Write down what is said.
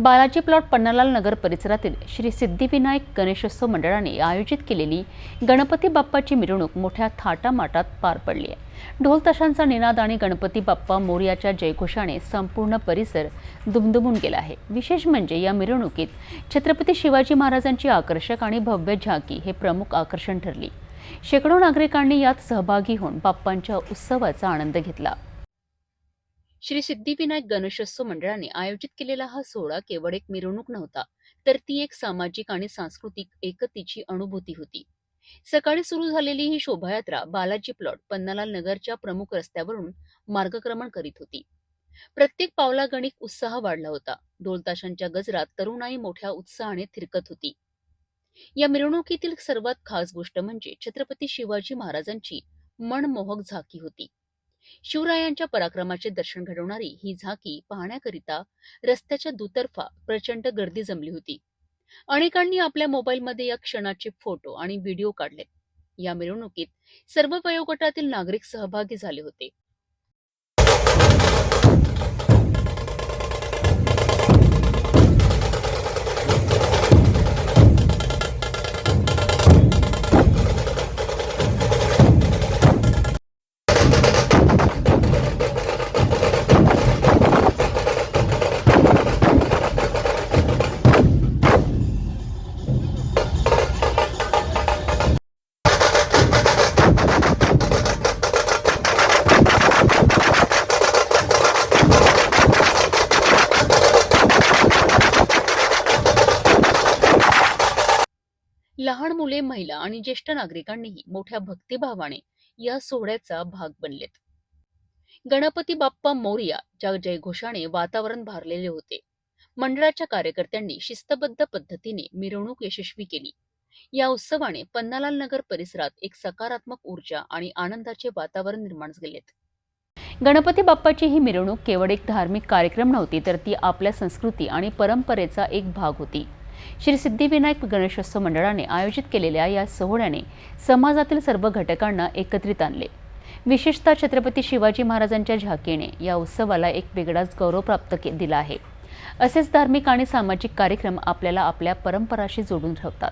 Balaji plot Pannalal नगर परिसरातील श्री सिद्धिविनायक गणेशोत्सव मंडळाने आयोजित केलेली गणपती बाप्पाची मिरवणूक मोठ्या थाटामाटात पार पडली आहे। ढोल ताशांचा निनाद आणि गणपती बाप्पा मोरयाच्या जयघोषाने संपूर्ण परिसर दुमदुमून गेला आहे। विशेष म्हणजे या मिरवणुकीत छत्रपती शिवाजी महाराजांची आकर्षक आणि भव्य झाकी हे प्रमुख आकर्षण ठरली। शेकडो नागरिकांनी यात सहभागी होऊन बाप्पांच्या उत्सवाचा आनंद घेतला। श्री सिद्धिविनायक गणेशोत्सव मंडळाने आयोजित केलेला हा सोहळा केवळ एक मिरवणूक नव्हता, तर ती एक सामाजिक आणि सांस्कृतिक एकतेची अनुभूती होती। सकाळी सुरू झालेली ही शोभायात्रा बालाजी प्लॉट पन्नालाल नगरच्या प्रमुख रस्त्यावरून मार्गक्रमण करीत होती। प्रत्येक पावलागणिक उत्साह वाढला होता। ढोलताशांच्या गजरात तरुणाई मोठ्या उत्साहाने थिरकत होती। या मिरवणुकीतील सर्वात खास गोष्ट म्हणजे छत्रपती शिवाजी महाराजांची मनमोहक झाकी होती। शिवरायांच्या पराक्रमाचे दर्शन घडवणारी ही झाकी पाहण्याकरिता रस्त्याच्या दुतर्फा प्रचंड गर्दी जमली होती। अनेकांनी आपल्या मोबाईलमध्ये या क्षणाचे फोटो आणि व्हिडिओ काढले। या मिरवणुकीत सर्व वयोगटातील नागरिक सहभागी झाले होते। लहान मुले, महिला आणि ज्येष्ठ नागरिकांनीही मोठ्या भक्तिभावाने या सोहळ्याचा भाग बनलेत। गणपती बाप्पा मोरया जयघोषाने वातावरण भारलेले होते। मंडळाच्या कार्यकर्त्यांनी शिस्तबद्ध पद्धतीने मिरवणूक यशस्वी केली। या उत्सवाने पन्नालाल नगर परिसरात एक सकारात्मक ऊर्जा आणि आनंदाचे वातावरण निर्माण झालेत। गणपती बाप्पाची ही मिरवणूक केवळ एक धार्मिक कार्यक्रम नव्हती, तर ती आपल्या संस्कृती आणि परंपरेचा एक भाग होती। श्री सिद्धिविनायक गणेशोत्सव मंडळाने आयोजित केलेल्या या सोहळ्याने समाजातील सर्व घटकांना एकत्रित आणले। विशेषतः छत्रपती शिवाजी महाराजांच्या झाकीने या उत्सवाला एक वेगळाच गौरव प्राप्त दिला आहे। असेच धार्मिक आणि सामाजिक कार्यक्रम आपल्याला आपल्या परंपराशी जोडून ठेवतात।